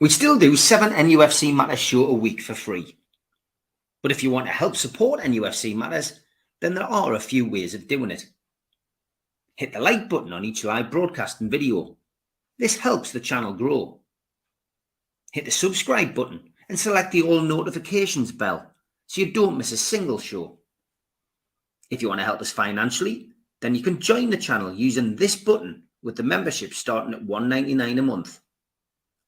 We still do 7 NUFC Matters show a week for free. But if you want to help support NUFC Matters, then there are a few ways of doing it. Hit the like button on each live broadcast and video. This helps the channel grow. Hit the subscribe button and select the all notifications bell so you don't miss a single show. If you want to help us financially, then you can join the channel using this button with the membership starting at $1.99 a month.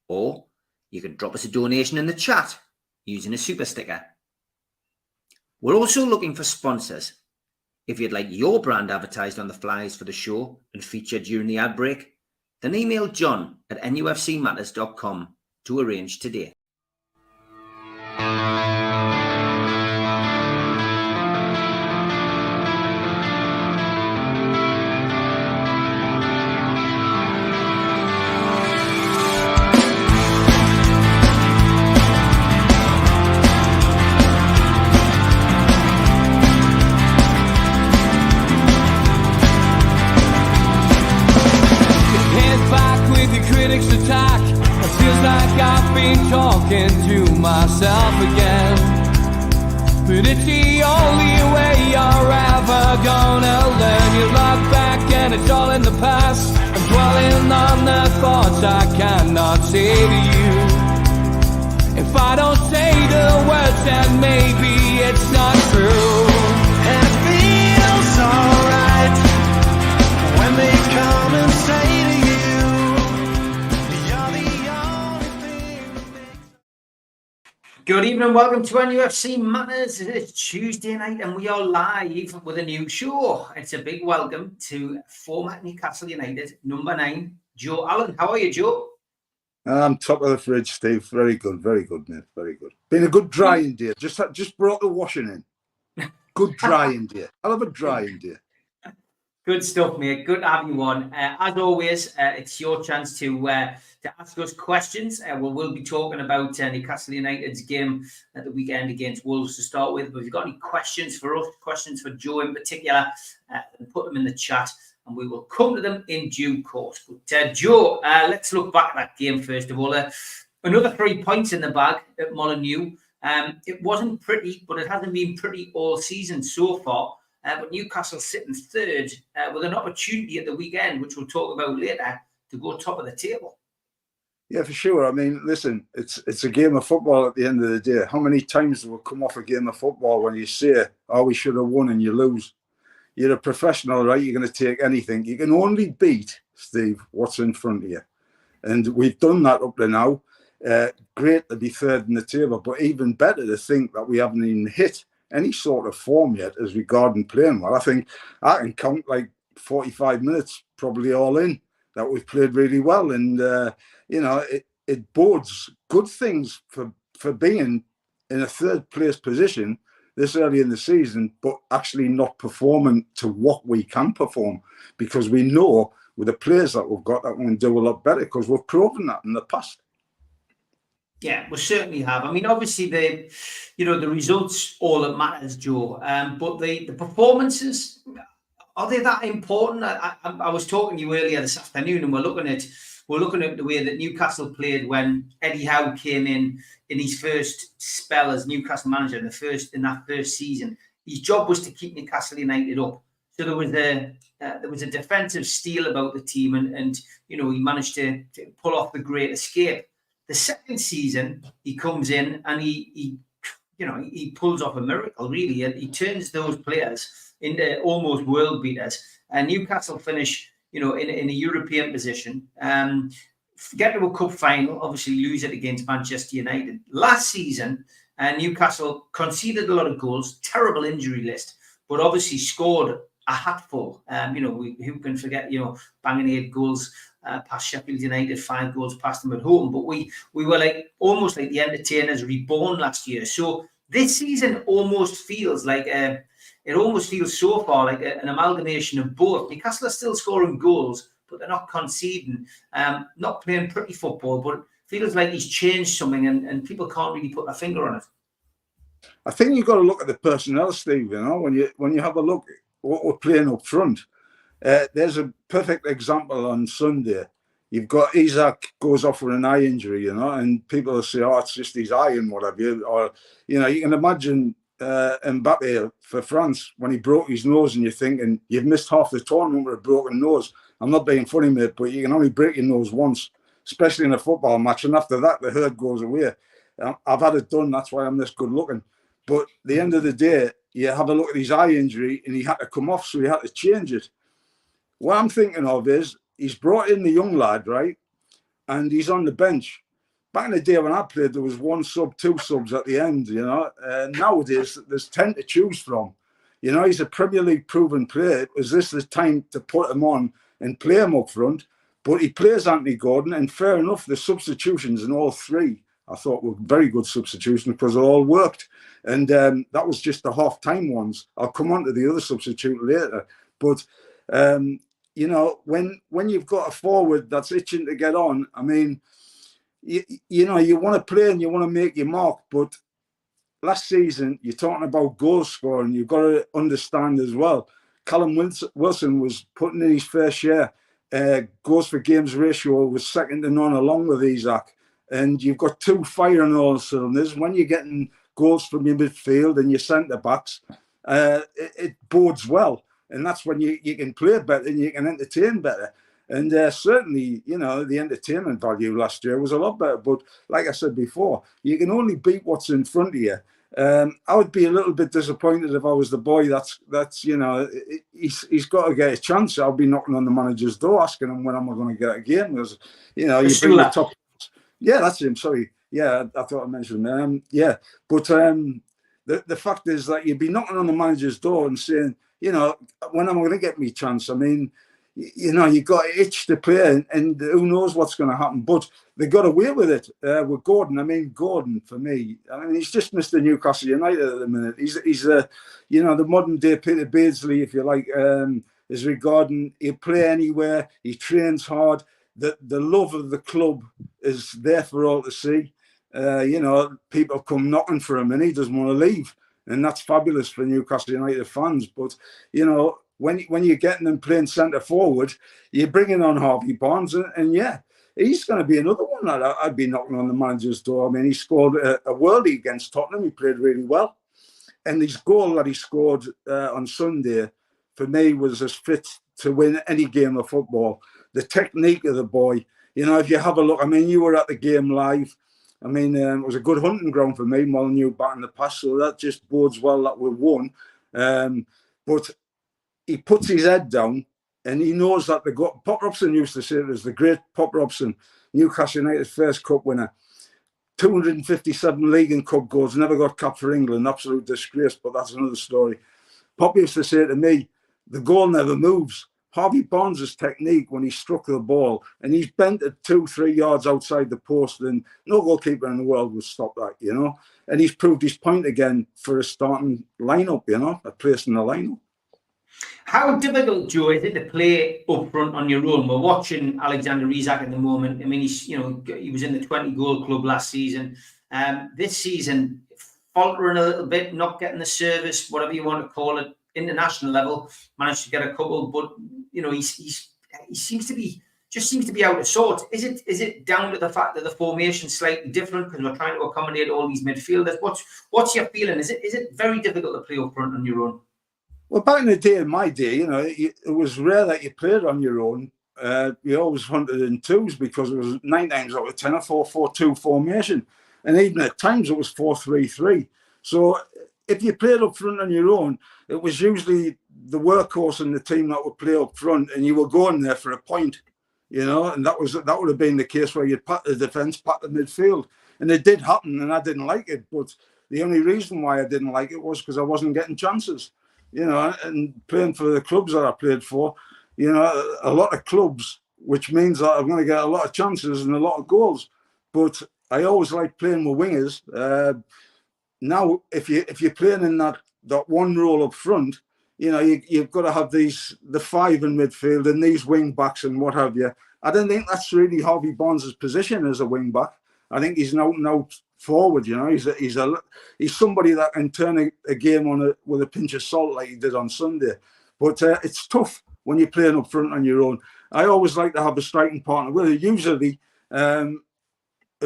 Or you can drop us a donation in the chat using a super sticker. We're also looking for sponsors. If you'd like your brand advertised on the flyers for the show and featured during the ad break, then email John at nufcmatters.com to arrange today. Talking to myself again, but it's the only way you're ever gonna learn. You look back and it's all in the past. I'm dwelling on the thoughts I cannot say to you. If I don't say the words, then maybe it's not true. And it feels alright when they come and say to you, good evening, welcome to NUFC Matters. It's Tuesday night and we are live with a new show. It's a big welcome to former Newcastle United number 9, Joe Allon. How are you, Joe? I'm top of the fridge, Steve. Very good, mate. Very good. Been a good drying day. Just brought the washing in. Good drying day. I'll have a drying day. Good stuff, mate. Good to have you on. As always, it's your chance to ask us questions. We'll be talking about Newcastle United's game at the weekend against Wolves to start with. But if you've got any questions for us, questions for Joe in particular, put them in the chat and we will come to them in due course. But Joe, let's look back at that game first of all. Another 3 points in the bag at Molineux. It wasn't pretty, but it hasn't been pretty all season so far. But Newcastle sitting third with an opportunity at the weekend, which we'll talk about later, to go top of the table. Yeah, for sure. I mean, listen, it's a game of football at the end of the day. How many times will come off a game of football when you say, oh, we should have won and you lose? You're a professional, right? You're going to take anything. You can only beat, Steve, what's in front of you. And we've done that up to now. Great to be third in the table, but even better to think that we haven't even hit any sort of form yet as regarding playing well. I think I can count like 45 minutes probably all in that we've played really well, and it bodes good things for being in a third place position this early in the season, but actually not performing to what we can perform, because we know with the players that we've got that we can do a lot better, because we've proven that in the past. Yeah, we certainly have. I mean, obviously the results all that matters, Joe. But the performances, are they that important? I was talking to you earlier this afternoon, and we're looking at the way that Newcastle played when Eddie Howe came in his first spell as Newcastle manager in that first season. His job was to keep Newcastle United up. So there was a defensive steel about the team, and he managed to pull off the great escape. The second season, he comes in and he pulls off a miracle, really. He turns those players into almost world beaters. And Newcastle finish, in a European position, get to a cup final, obviously lose it against Manchester United. Last season, Newcastle conceded a lot of goals, terrible injury list, but obviously scored a hatful. Who can forget, banging 8 goals past Sheffield United, 5 goals past them at home. But we were almost like the entertainers reborn last year. So this season almost feels like so far like an amalgamation of both. Newcastle are still scoring goals, but they're not conceding, not playing pretty football, but it feels like he's changed something and people can't really put their finger on it. I think you've got to look at the personnel, Steve, when you have a look at what we're playing up front. There's a perfect example on Sunday. You've got Isaac goes off with an eye injury, you know, and people will say, oh, it's just his eye and whatever. Or, you know, you can imagine Mbappe for France when he broke his nose, and you're thinking, you've missed half the tournament with a broken nose. I'm not being funny, mate, but you can only break your nose once, especially in a football match. And after that, the hurt goes away. I've had it done. That's why I'm this good looking. But at the end of the day, you have a look at his eye injury, and he had to come off, so he had to change it. What I'm thinking of is he's brought in the young lad, right? And he's on the bench. Back in the day when I played, there was 1 sub, 2 subs at the end, you know. Nowadays, there's 10 to choose from. You know, he's a Premier League proven player. Was this the time to put him on and play him up front? But he plays Anthony Gordon, and fair enough, the substitutions in all 3, I thought, were very good substitutions because they all worked. And that was just the half-time ones. I'll come on to the other substitute later. But, you know, when you've got a forward that's itching to get on, I mean, you know, you want to play and you want to make your mark. But last season, you're talking about goal scoring. You've got to understand as well. Callum Wilson was putting in his fair share. Goals for games ratio was second to none along with Isaac. And you've got 2 firing all cylinders. When you're getting goals from your midfield and your centre-backs, it bodes well. And that's when you can play better and you can entertain better. And certainly, you know, the entertainment value last year was a lot better. But like I said before, you can only beat what's in front of you. I would be a little bit disappointed if I was the boy that's you know, he's got to get a chance. I'll be knocking on the manager's door asking him when am I going to get a game. Because, you know, you bring the top... Yeah, that's him. Sorry. Yeah, I thought I mentioned him. Yeah, but the fact is that you'd be knocking on the manager's door and saying, you know, when am I going to get me chance? I mean, you know, you got to itch to play, and who knows what's going to happen. But they got away with it with Gordon. I mean, Gordon, for me, I mean, he's just Mr. Newcastle United at the minute. He's you know, the modern day Peter Beardsley, if you like, is regarding. He'll play anywhere. He trains hard. The love of the club is there for all to see. You know, people come knocking for him, and he doesn't want to leave, and that's fabulous for Newcastle United fans. But you know, when you're getting them playing centre forward, you're bringing on Harvey Barnes, and yeah, he's going to be another one that I'd be knocking on the manager's door. I mean, he scored a worldie against Tottenham. He played really well, and his goal that he scored on Sunday, for me, was as fit to win any game of football. The technique of the boy, you know, if you have a look, I mean, you were at the game live. I mean, it was a good hunting ground for me, Molyneux back in the past, so that just bodes well that we won. But he puts his head down, and he knows that Pop Robson used to say it was the great Pop Robson, Newcastle United's first cup winner. 257 league and cup goals, never got capped for England, absolute disgrace, but that's another story. Pop used to say to me, the goal never moves. Harvey Barnes' technique when he struck the ball, and he's bent it 2-3 yards outside the post, and no goalkeeper in the world would stop that, you know. And he's proved his point again for a starting lineup, you know, a place in the lineup. How difficult, Joe, is it to play up front on your own? We're watching Alexander Isak at the moment. I mean, he was in the 20-goal club last season. This season, faltering a little bit, not getting the service, whatever you want to call it, international level, managed to get a couple, but you know, he seems to be out of sorts. Is it down to the fact that the formation's slightly different because we're trying to accommodate all these midfielders? What's your feeling? Is it very difficult to play up front on your own? Well, back in the day, in my day, you know, it was rare that you played on your own. You always hunted in twos because it was 9 times out of 10 a 4-4-2 formation, and even at times it was 4-3-3. So if you played up front on your own, it was usually the workhorse in the team that would play up front, and you were going there for a point, you know, and that would have been the case where you'd pat the defence, pat the midfield. And it did happen, and I didn't like it. But the only reason why I didn't like it was because I wasn't getting chances, you know, and playing for the clubs that I played for, you know, a lot of clubs, which means that I'm going to get a lot of chances and a lot of goals. But I always like playing with wingers. Now, if you're playing in that one role up front, you know, you've got to have the 5 in midfield and these wing backs and what have you. I don't think that's really Harvey Barnes' position as a wing back. I think he's an out forward. You know, he's somebody that can turn a game on with a pinch of salt like he did on Sunday. But it's tough when you're playing up front on your own. I always like to have a striking partner with it, usually a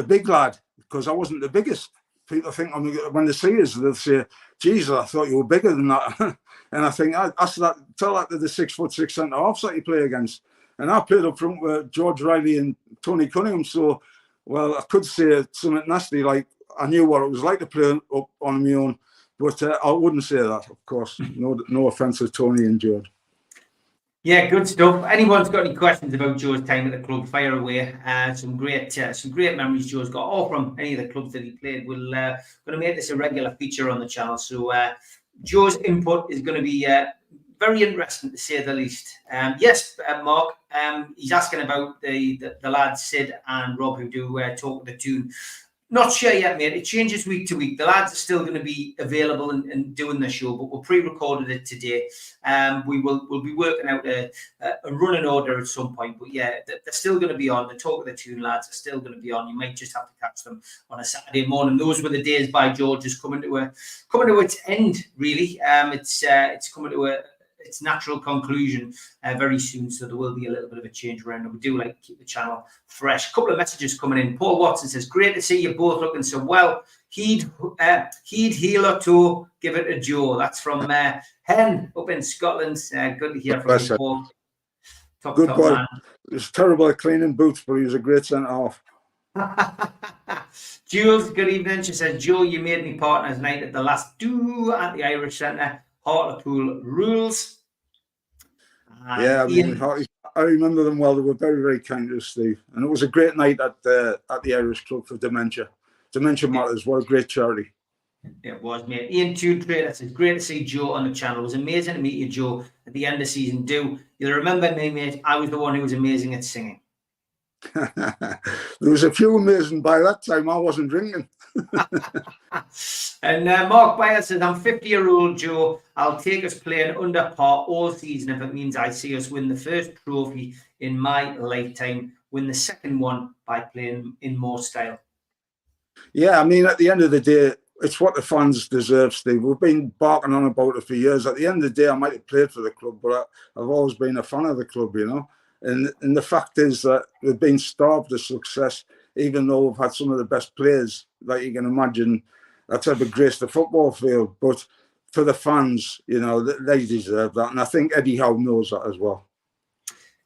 big lad, because I wasn't the biggest. People think when they see us, they'll say, Jesus, I thought you were bigger than that. And I think, tell that to the 6'6" centre halves that you play against. And I played up front with George Riley and Tony Cunningham. So, well, I could say something nasty, like I knew what it was like to play up on my own. But I wouldn't say that, of course. No offence to Tony and George. Yeah, good stuff. Anyone's got any questions about Joe's time at the club, fire away. Some great memories Joe's got, all from any of the clubs that he played. We're going to make this a regular feature on the channel. So Joe's input is going to be very interesting, to say the least. Yes, Mark, he's asking about the lads Sid and Rob, who do Talk the Tune. Not sure yet, mate. It changes week to week. The lads are still going to be available and doing the show, but we'll pre-recorded it today. We'll be working out a running order at some point. But yeah, they're still going to be on. The Talk of the Tune lads are still going to be on. You might just have to catch them on a Saturday morning. Those were the days by George is coming to its end. Really, it's coming to its natural conclusion very soon, so there will be a little bit of a change around, and we do like to keep the channel fresh. A couple of messages coming in. Paul Watson says, great to see you both looking so well. He'd heel or toe, give it a Joe. That's from Hen up in Scotland. Good to hear from you, Paul. Good boy. Man. He was terrible at cleaning boots, but he was a great centre half. Jules, good evening. She says, Joe, you made me partners night at the last do at the Irish Centre. Hartlepool rules. Yeah, I mean, I remember them well. They were very, very kind to us, Steve. And it was a great night at the Irish Club for Dementia. Dementia Matters, what a great charity. It was, mate. Ian Tune Trader says, great to see Joe on the channel. It was amazing to meet you, Joe, at the end of season 2. You'll remember me, mate. I was the one who was amazing at singing. There was a few amazing by that time. I wasn't drinking. And Mark Bayer says, I'm 50-year-old Joe. I'll take us playing under par all season if it means I see us win the first trophy in my lifetime, win the second one by playing in more style. Yeah, I mean, at the end of the day, it's what the fans deserve, Steve. We've been barking on about it for years. At the end of the day, I might have played for the club, but I've always been a fan of the club, you know. And the fact is that we've been starved of success, even though we've had some of the best players that you can imagine that's ever graced the football field. But for the fans, you know, they deserve that. And I think Eddie Howe knows that as well.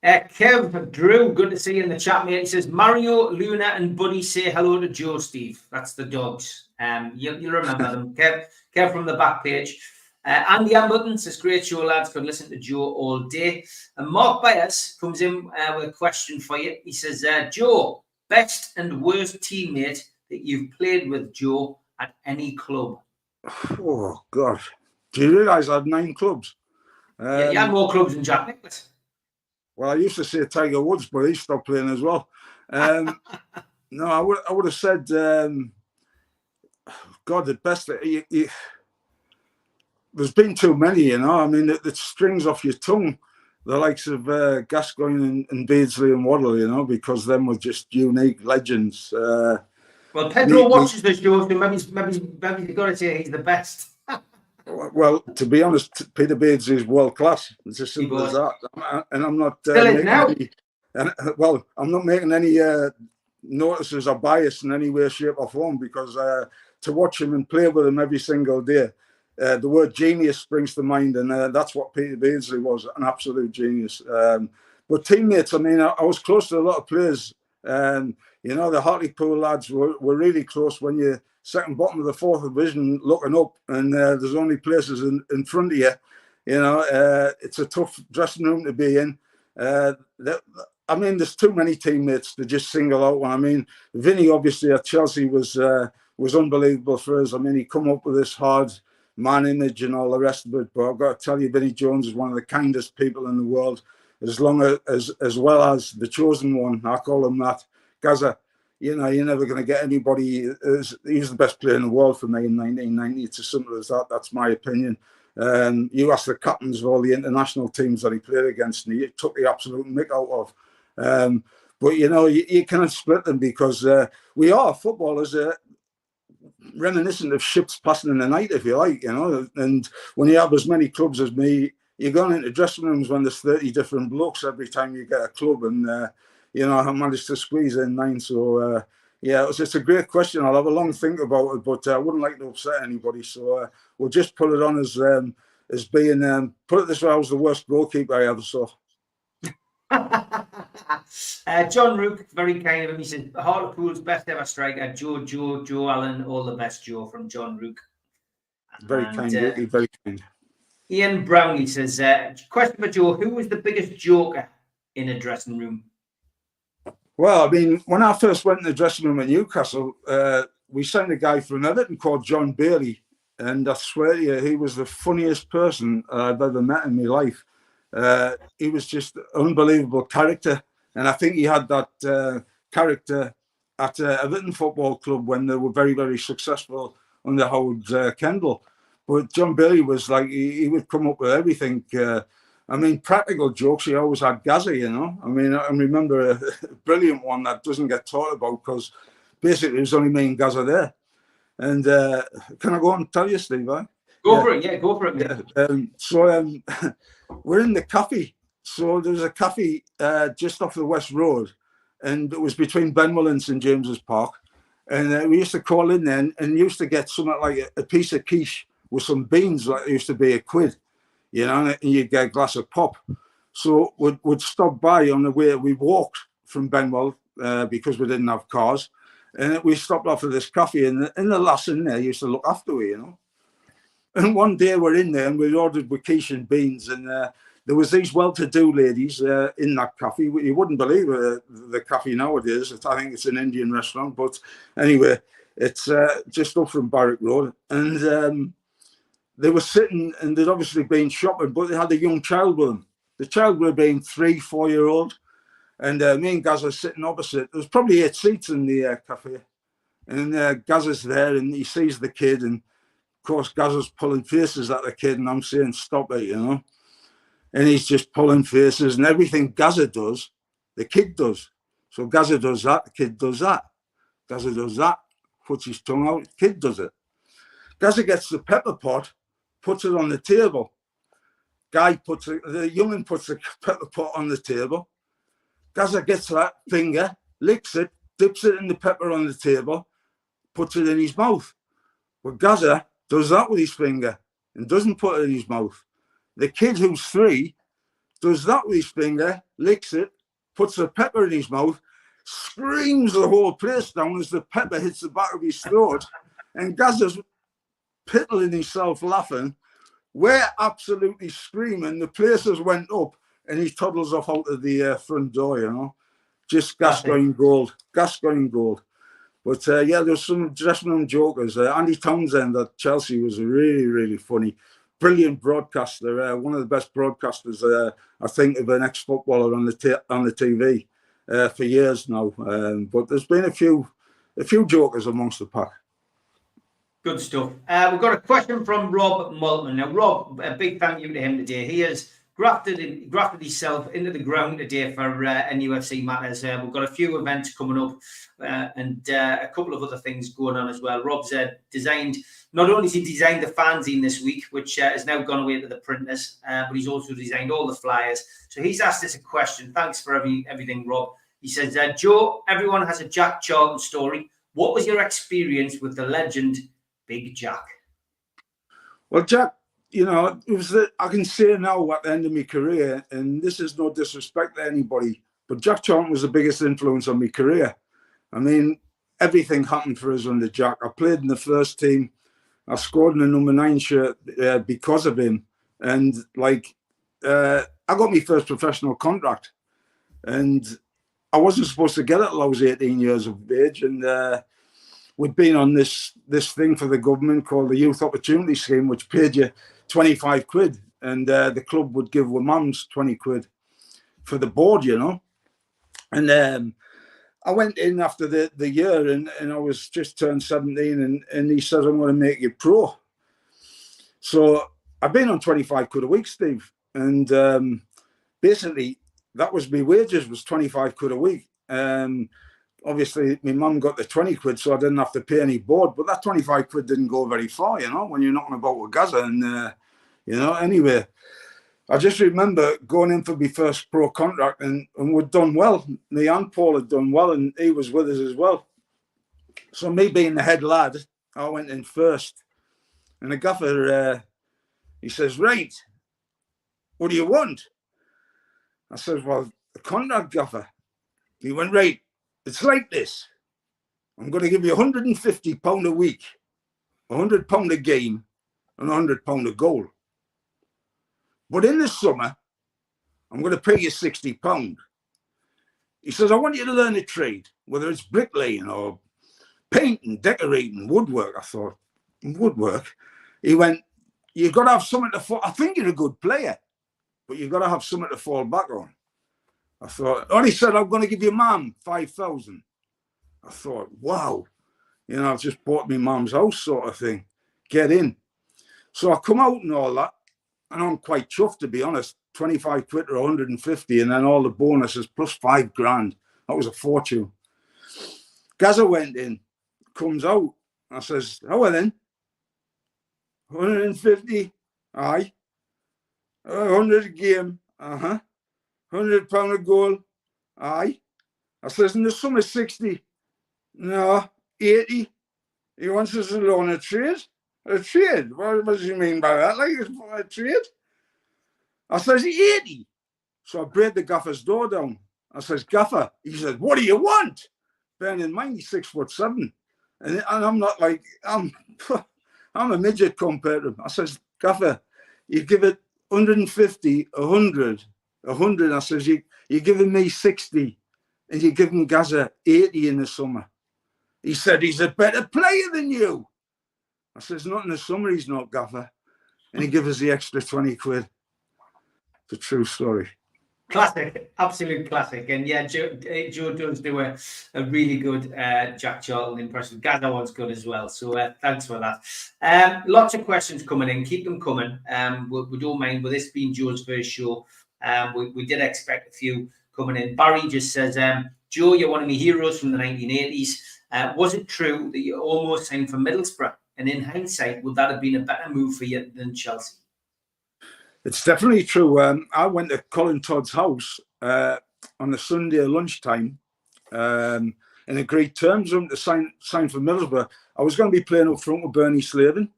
Kev Drew, good to see you in the chat, mate. He says, Mario, Luna and Buddy say hello to Joe, Steve. That's the dogs. You'll remember them. Kev from the back page. Andy Ambleton says, great show, lads. Could listen to Joe all day. And Mark Byers comes in with a question for you. He says, Joe, best and worst teammate that you've played with, Joe, at any club? Oh, God. Do you realise I had 9 clubs? Yeah, you had more clubs than Jack Nicklaus. Well, I used to say Tiger Woods, but he stopped playing as well. No, I would have said, God, the best... There's been too many, you know. I mean, it strings off your tongue, the likes of Gascoigne and Beardsley and Waddle, you know, because them were just unique legends. Well, Pedro watches the show, so maybe you've got to say he's the best. Well, to be honest, Peter Beardsley is world class. It's as simple as that. And I'm not I'm not making any notices or bias in any way, shape, or form, because to watch him and play with him every single day. The word genius springs to mind, and that's what Peter Beardsley was, an absolute genius. But teammates, I mean, I was close to a lot of players. You know, the Hartlepool lads were really close when you're second bottom of the 4th division looking up, and there's only places in front of you. You know, it's a tough dressing room to be in. I mean, there's too many teammates to just single out one. I mean, Vinnie, obviously, at Chelsea was unbelievable for us. I mean, he come up with this hard man image and all the rest of it, but I've got to tell you, Vinnie Jones is one of the kindest people in the world, as well as the chosen one. I call him that. Gaza, you know, you're never going to get anybody. He's the best player in the world for me in 1990. It's as simple as that. That's my opinion. You ask the captains of all the international teams that he played against, and he took the absolute mick out of. But, you know, you cannot split them, because we are footballers reminiscent of ships passing in the night, if you like, you know. And when you have as many clubs as me, you're going into dressing rooms when there's 30 different blokes every time you get a club, and you know, I managed to squeeze in 9. So yeah, it's a great question. I'll have a long think about it, but I wouldn't like to upset anybody. So we'll just put it on as being, put it this way, I was the worst goalkeeper I ever saw. John Rook, very kind of him. He said, Hartlepool's best ever striker, Joe Allon. All the best, Joe, from John Rook. Very kind, Rookie, very kind. Ian Brownlee says, question for Joe, who was the biggest joker in a dressing room? Well, I mean, when I first went in the dressing room at Newcastle, we signed a guy from Everton called John Bailey. And I swear to you, he was the funniest person I've ever met in my life. He was just an unbelievable character. And I think he had that character at Everton Football Club when they were very, very successful under Howard Kendall. But John Bailey was like, he would come up with everything. I mean, practical jokes, he always had Gazza, you know. I mean, I remember a brilliant one that doesn't get talked about because basically it was only me and Gazza there. And can I go on and tell you, Steve? Go for it, yeah, go for it. Yeah. We're in the cafe. So there's a cafe just off the West Road, and it was between Benwell and St James's Park. And we used to call in there and used to get something like a piece of quiche with some beans, like it used to be £1, you know, and you'd get a glass of pop. So we'd stop by on the way. We walked from Benwell because we didn't have cars. And we stopped off at this cafe, and the lass in there used to look after me, you know. And one day we're in there and we ordered with quiche and beans, and there was these well-to-do ladies in that cafe. You wouldn't believe the cafe nowadays. I think it's an Indian restaurant, but anyway, it's just up from Barrack Road. And they were sitting, and they'd obviously been shopping, but they had a young child with them. The child would have been 3-4-year-old. And me and Gaz are sitting opposite. There was probably 8 seats in the cafe. And Gaz is there, and he sees the kid. And, of course, Gaz is pulling faces at the kid. And I'm saying, stop it, you know. And he's just pulling faces. And everything Gazza does, the kid does. So Gazza does that, the kid does that. Gazza does that, puts his tongue out, the kid does it. Gazza gets the pepper pot, puts it on the table. The young'un puts the pepper pot on the table. Gazza gets that finger, licks it, dips it in the pepper on the table, puts it in his mouth. But Gazza does that with his finger and doesn't put it in his mouth. The kid who's 3 does that with his finger, licks it, puts the pepper in his mouth, screams the whole place down as the pepper hits the back of his throat, and Gazza's piddling himself laughing. We're absolutely screaming. The place has went up, and he toddles off out of the front door, you know. Just Gascoigne gold. Gascoigne gold. But, yeah, there's some dressing room jokers. Andy Townsend at Chelsea was really, really funny. Brilliant broadcaster. One of the best broadcasters, I think, of an ex-footballer on the TV for years now. But there's been a few jokers amongst the pack. Good stuff. We've got a question from Rob Maltman. Now, Rob, a big thank you to him today. He has grafted himself into the ground today for NUFC Matters. We've got a few events coming up and a couple of other things going on as well. Rob's not only has he designed the fanzine this week, which has now gone away to the printers, but he's also designed all the flyers. So he's asked us a question. Thanks for everything, Rob. He says, Joe, everyone has a Jack Charlton story. What was your experience with the legend Big Jack? Well, Jack, you know, I can say now at the end of my career, and this is no disrespect to anybody, but Jack Charlton was the biggest influence on my career. I mean, everything happened for us under Jack. I played in the first team. I scored in the number 9 shirt because of him. And, like, I got my first professional contract. And I wasn't supposed to get it until I was 18 years of age. And we'd been on this thing for the government called the Youth Opportunity Scheme, which paid you 25 quid. And the club would give our mums 20 quid for the board, you know. And I went in after the year and I was just turned 17 and he says, I'm going to make you pro. So I've been on 25 quid a week, Steve. And basically that was my wages, was 25 quid a week. Obviously my mum got the 20 quid, so I didn't have to pay any board, but that 25 quid didn't go very far, you know, when you're knocking about with Gaza and, you know, anyway. I just remember going in for my first pro contract and we'd done well. Me and Paul had done well and he was with us as well. So me being the head lad, I went in first. And the gaffer, he says, right, what do you want? I said, well, the contract, gaffer. He went, right, it's like this. I'm going to give you £150 a week, £100 a game, and £100 a goal. But in the summer, I'm going to pay you £60. He says, I want you to learn a trade, whether it's bricklaying or painting, decorating, woodwork. I thought, woodwork? He went, you've got to have something to fall. I think you're a good player, but you've got to have something to fall back on. I thought, oh, he said, I'm going to give your mum 5,000. I thought, wow, you know, I've just bought my mum's house sort of thing. Get in. So I come out and all that, and I'm quite chuffed, to be honest. 25 quid or 150, and then all the bonuses plus £5,000. That was a fortune. Gaza went in, comes out. I says, how well then? 150, aye. 100 a game, £100 a goal, aye. I says, in the summer 60, no, 80. He wants us to loan a trade. A trade? What does he mean by that? Like a trade? I says, 80. So I break the gaffer's door down. I says, gaffer. He says, what do you want? Bearing in mind, he's 6'7". And I'm not like, I'm a midget compared to him. I says, gaffer, you give it 150, 100. I says, you're giving me 60 and you're giving Gaza 80 in the summer. He said, he's a better player than you. I says, not in the summer, he's not, gaffer. And he gave us the extra 20 quid. It's a true story. Classic, absolute classic. And yeah, Joe does do a really good Jack Charlton impression. Gaza one's good as well. So thanks for that. Lots of questions coming in. Keep them coming. We don't mind, with this being Joe's first show, we did expect a few coming in. Barry just says, Joe, you're one of my heroes from the 1980s. Was it true that you almost signed for Middlesbrough? And in hindsight, would that have been a better move for you than Chelsea? It's definitely true. I went to Colin Todd's house on a Sunday at lunchtime and agreed terms with him to sign for Middlesbrough. I was going to be playing up front with Bernie Slavin,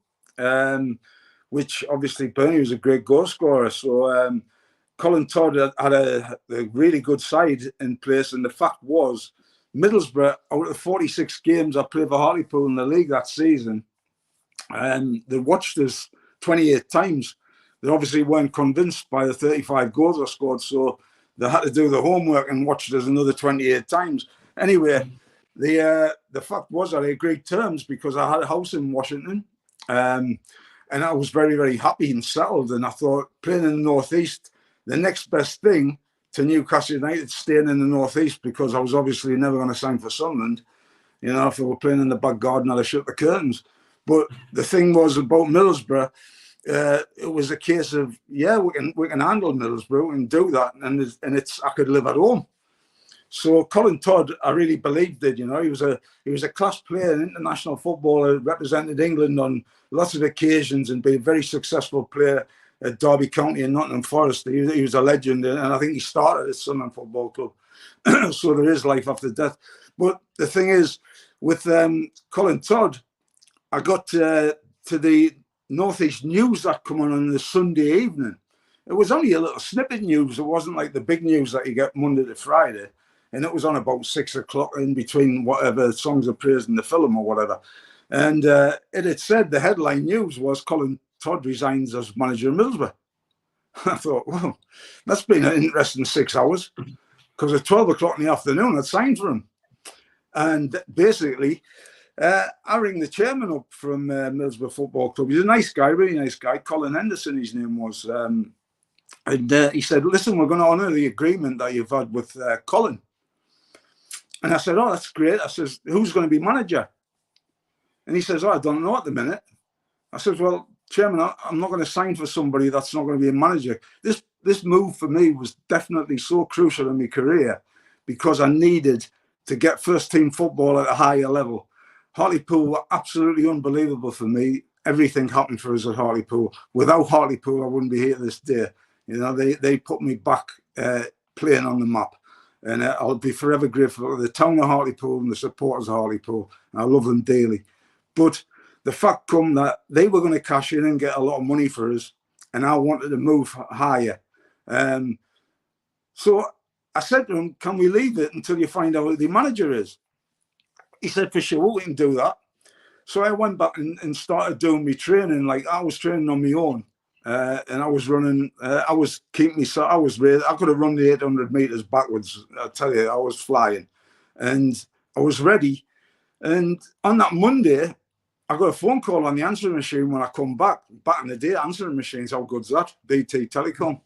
which obviously Bernie was a great goal scorer. So Colin Todd had a really good side in place. And the fact was, Middlesbrough, out of the 46 games I played for Hartlepool in the league that season, they watched us 28 times. They obviously weren't convinced by the 35 goals I scored, so they had to do the homework and watch us another 28 times. Anyway, the fact was I agreed terms because I had a house in Washington, and I was very, very happy and settled. And I thought, playing in the Northeast, the next best thing to Newcastle United, staying in the Northeast, because I was obviously never going to sign for Sunderland. You know, if they were playing in the back garden, I'd have shut the curtains. But the thing was about Middlesbrough, it was a case of, yeah, we can handle Middlesbrough and do that, and I could live at home. So Colin Todd, I really believed it. You know, he was a class player, an international footballer, represented England on lots of occasions, and been a very successful player at Derby County and Nottingham Forest. He was a legend, and I think he started at Sunderland Football Club. So there is life after death. But the thing is, with Colin Todd, I got to the Northeast news that come on the Sunday evening. It was only a little snippet news. It wasn't like the big news that you get Monday to Friday. And it was on about 6 o'clock in between whatever songs of praise in the film or whatever. And it had said the headline news was Colin Todd resigns as manager of Middlesbrough. I thought, well, that's been an interesting 6 hours, because at 12 o'clock in the afternoon, I'd signed for him. And basically, I ring the chairman up from Middlesbrough Football Club. He's a nice guy, really nice guy. Colin Henderson, his name was. And he said, listen, we're going to honour the agreement that you've had with Colin. And I said, oh, that's great. I says, who's going to be manager? And he says, oh, I don't know at the minute. I says, well, chairman, I'm not going to sign for somebody that's not going to be a manager. This move for me was definitely so crucial in my career, because I needed to get first team football at a higher level. Hartlepool were absolutely unbelievable for me. Everything happened for us at Hartlepool. Without Hartlepool, I wouldn't be here this day. You know, they put me back playing on the map. And I'll be forever grateful to the town of Hartlepool and the supporters of Hartlepool. I love them daily. But the fact come that they were going to cash in and get a lot of money for us, and I wanted to move higher. So I said to him, can we leave it until you find out who the manager is? He said, for sure, we can do that. So I went back and started doing my training. Like, I was training on my own. And I was running, I was keeping myself, I was ready. I could have run the 800 meters backwards. I tell you, I was flying and I was ready. And on that Monday, I got a phone call on the answering machine when I come back in the day. Answering machines, how good's that? BT Telecom.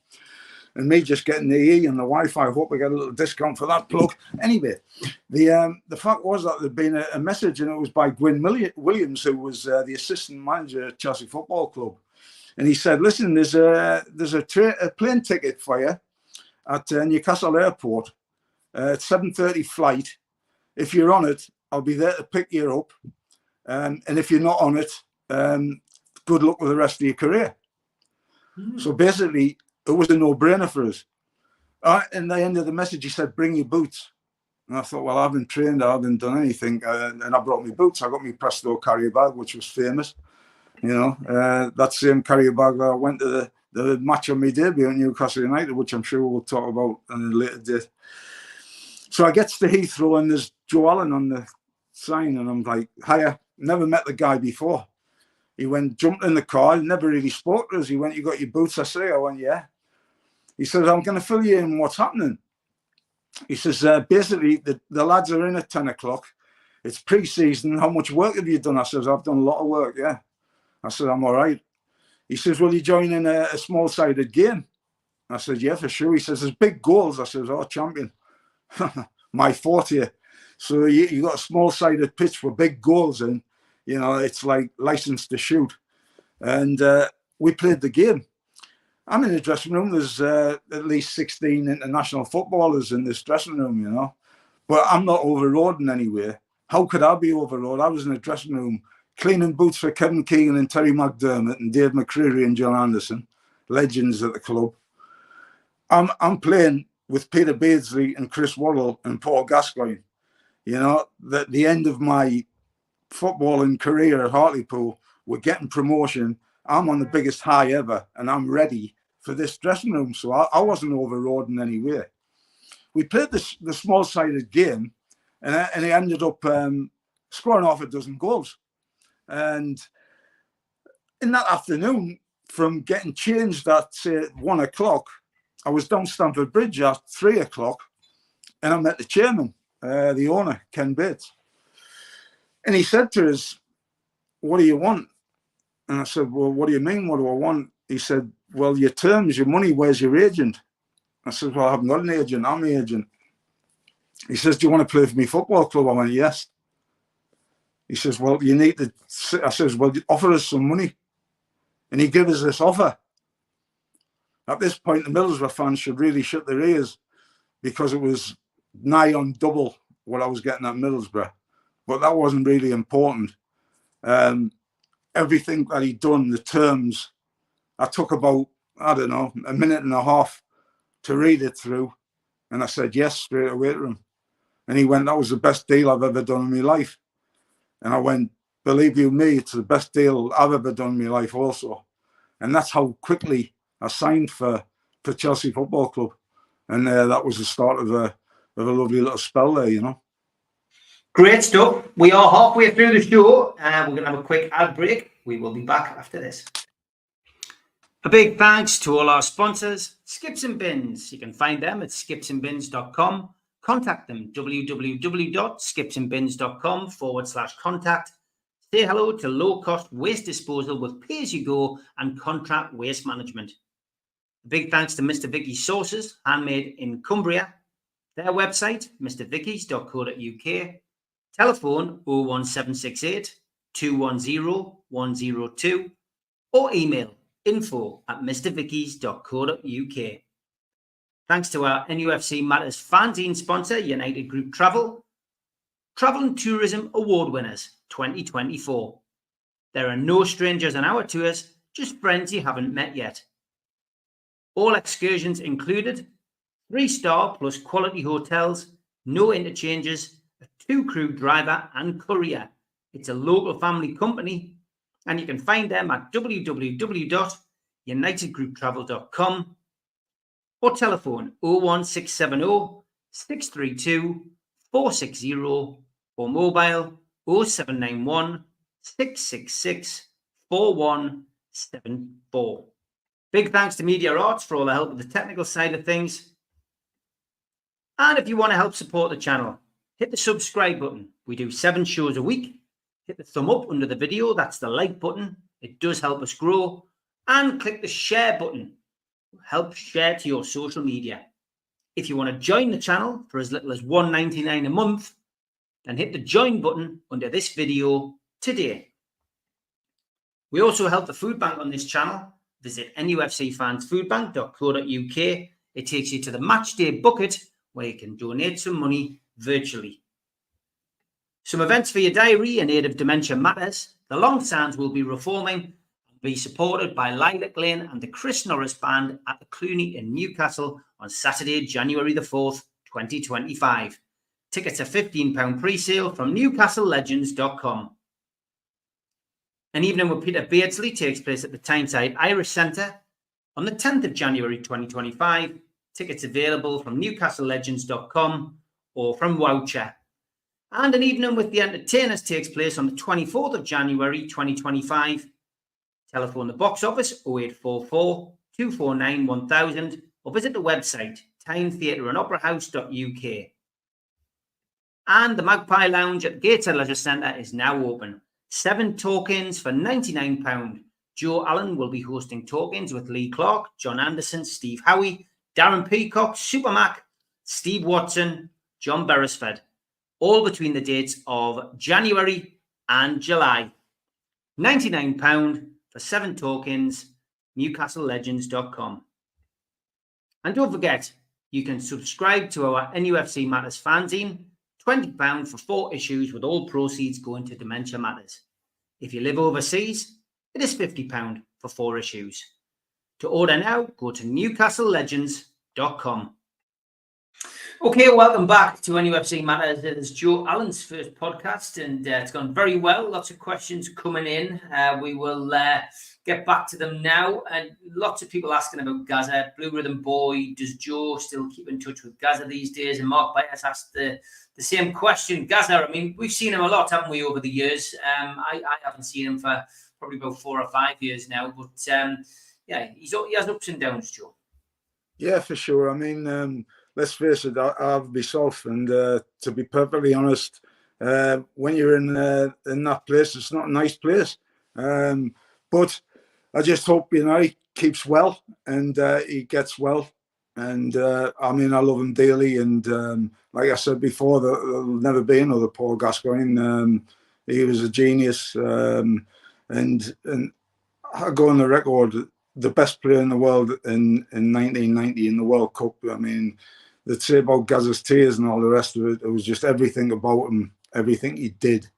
And me just getting the E and the Wi-Fi. I hope I get a little discount for that plug. Anyway, the fact was that there'd been a message, and it was by Gwyn Williams, who was the assistant manager at Chelsea Football Club. And he said, listen, there's a plane ticket for you at Newcastle Airport. It's 7:30 flight. If you're on it, I'll be there to pick you up. And if you're not on it, good luck with the rest of your career. So basically, it was a no-brainer for us. In the end of the message, he said, bring your boots. And I thought, well, I haven't trained, I haven't done anything. And I brought my boots. I got my Presto carrier bag, which was famous. You know, that same carrier bag that I went to the match on my debut at Newcastle United, which I'm sure we'll talk about in a later date. So I get to Heathrow and there's Joe Allon on the sign, and I'm like, hiya, never met the guy before. He went, jumped in the car, never really spoke to us. He went, you got your boots, I say? I went, yeah. He says, I'm going to fill you in what's happening. He says, basically, the lads are in at 10 o'clock. It's pre-season. How much work have you done? I says, I've done a lot of work, yeah. I said, I'm all right. He says, will you join in a small-sided game? I said, yeah, for sure. He says, there's big goals. I says, oh, champion. My forte. So you got a small-sided pitch for big goals, and, you know, it's like license to shoot. And we played the game. I'm in the dressing room. There's at least 16 international footballers in this dressing room, you know. But I'm not overawed in any way. How could I be overawed? I was in the dressing room cleaning boots for Kevin Keegan and Terry McDermott and Dave McCreary and John Anderson, legends at the club. I'm playing with Peter Beardsley and Chris Waddle and Paul Gascoigne. You know, at the end of my footballing career at Hartlepool, we're getting promotion. I'm on the biggest high ever, and I'm ready for this dressing room. So I wasn't overawed in any way. We played the small-sided game, and he ended up scoring off a dozen goals. And in that afternoon, from getting changed at, say, 1 o'clock, I was down Stamford Bridge at 3 o'clock, and I met the chairman, the owner, Ken Bates. And he said to us, what do you want? And I said, well, what do you mean? What do I want? He said, well, your terms, your money, where's your agent? I said, well, I haven't got an agent. I'm the agent. He says, do you want to play for me football club? I went, yes. He says, well, you need to, I says, well, offer us some money. And he gave us this offer. At this point, the Middlesbrough fans should really shut their ears, because it was nigh on double what I was getting at Middlesbrough. But that wasn't really important. Everything that he'd done, the terms, I took about, I don't know, a minute and a half to read it through. And I said yes straight away to him. And he went, that was the best deal I've ever done in my life. And I went, believe you me, it's the best deal I've ever done in my life also. And that's how quickly I signed for Chelsea Football Club. And that was the start of a lovely little spell there, you know. Great stuff. We are halfway through the show. We're going to have a quick ad break. We will be back after this. A big thanks to all our sponsors, Skips and Bins. You can find them at skipsandbins.com. Contact them, www.skipsandbins.com/contact. Say hello to low-cost waste disposal with pay-as-you-go and contract waste management. A big thanks to Mr. Vicky's Sauces, handmade in Cumbria. Their website, mrvickies.co.uk. Telephone 01768 210 102 or email info@mrvickies.co.uk. Thanks to our NUFC Matters fanzine sponsor, United Group Travel. Travel and Tourism Award winners 2024. There are no strangers on our tours, just friends you haven't met yet. All excursions included, 3-star plus quality hotels, no interchanges, a 2-crew driver and courier. It's a local family company, and you can find them at www.unitedgrouptravel.com or telephone 01670 632 460 or mobile 0791 666 4174. Big thanks to Media Arts for all the help with the technical side of things. And if you want to help support the channel, hit the subscribe button. We do 7 shows a week. Hit the thumb up under the video. That's the like button. It does help us grow. And click the share button. Help share to your social media. If you want to join the channel for as little as $1.99 a month, then hit the join button under this video today. We also help the food bank on this channel. Visit nufcfansfoodbank.co.uk. It takes you to the matchday bucket where you can donate some money virtually. Some events for your diary in aid of Dementia Matters. The Long Sands will be reforming and be supported by Lilac Lane and the Chris Norris Band at the Cluny in Newcastle on Saturday, January the 4th, 2025. Tickets are £15 pre-sale from newcastlelegends.com. An evening with Peter Beardsley takes place at the Tyneside Irish Centre on the 10th of January 2025. Tickets available from newcastlelegends.com or from Woucher. And an evening with the Entertainers takes place on the 24th of January 2025. Telephone the box office 0844 249 1000 or visit the website tynetheatreandoperahouse.uk. And the Magpie Lounge at Gateshead Leisure Centre is now open. 7 talk-ins for £99. Joe Allon will be hosting talk-ins with Lee Clark, John Anderson, Steve Howie, Darren Peacock, Supermac, Steve Watson, John Beresford, all between the dates of January and July. £99 for 7 talk-ins, newcastlelegends.com. And don't forget, you can subscribe to our NUFC Matters fanzine, £20 for 4 issues with all proceeds going to Dementia Matters. If you live overseas, it is £50 for 4 issues. To order now, go to newcastlelegends.com. Okay, welcome back to NUFC Matters. It is Joe Allon's first podcast, and it's gone very well. Lots of questions coming in. We will get back to them now. And lots of people asking about Gaza. Blue Rhythm Boy, does Joe still keep in touch with Gaza these days? And Mark Byers asked the same question. Gaza, I mean, we've seen him a lot, haven't we, over the years? I haven't seen him for probably about 4 or 5 years now. But yeah, he has ups and downs, Joe. Yeah, for sure. I mean, let's face it, I have myself, and to be perfectly honest, when you're in that place, it's not a nice place. But I just hope, he keeps well and he gets well. And I mean, I love him dearly. And like I said before, there'll never be another Paul Gascoigne. He was a genius. And I go on the record, the best player in the world in 1990 in the World Cup. I mean, they'd say about Gaza's tears and all the rest of it. It was just everything about him, everything he did.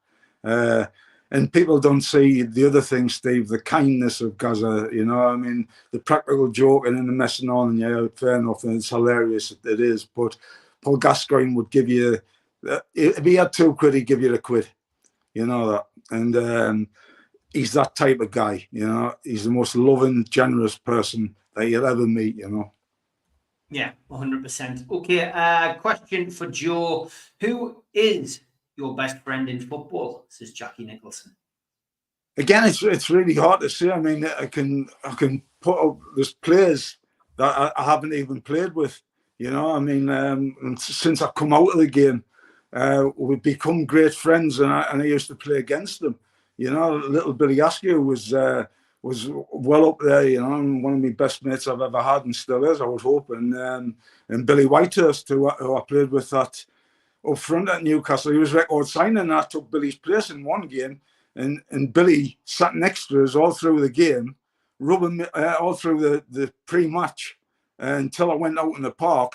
And people don't see the other thing, Steve, the kindness of Gaza, I mean, the practical joking and the messing on, and yeah, fair enough, and it's hilarious, it is. But Paul Gascoigne would give you, if he had £2, he'd give you a quid, that. And he's that type of guy, he's the most loving, generous person that you'll ever meet, Yeah, 100%. Okay, question for Joe. Who is your best friend in football, says Jackie Nicholson? Again, it's really hard to say. I mean, I can put up, there's players that I haven't even played with, I mean, since I come out of the game, we've become great friends, and I used to play against them. Little Billy Askew was well up there, and one of my best mates I've ever had, and still is, I would hope. And Billy Whitehurst, who I played with that up front at Newcastle, he was record signing, and I took Billy's place in one game, and Billy sat next to us all through the game, rubbing me, all through the pre-match until I went out in the park,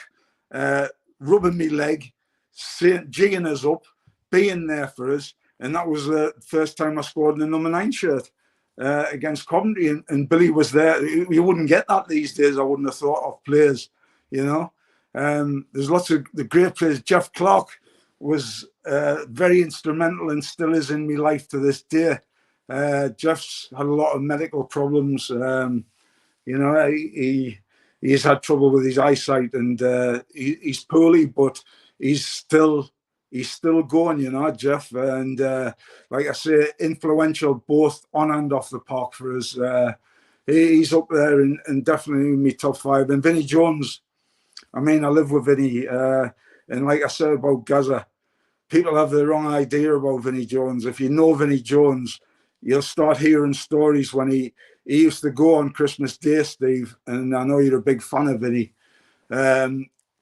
rubbing me leg, jigging us up, being there for us. And that was the first time I scored in the number 9 shirt. against Coventry, and Billy was there. You wouldn't get that these days. I wouldn't have thought of players, you know. There's lots of the great players. Jeff Clark was very instrumental and still is in my life to this day. Jeff's had a lot of medical problems. You know, he's had trouble with his eyesight, and he's poorly, but he's still going, you know, Jeff. And like I say, influential both on and off the park for us. He's up there and definitely in my top 5. And Vinnie Jones, I mean, I live with Vinnie. And like I said about Gaza, people have the wrong idea about Vinnie Jones. If you know Vinnie Jones, you'll start hearing stories when he used to go on Christmas Day, Steve, and I know you're a big fan of Vinnie.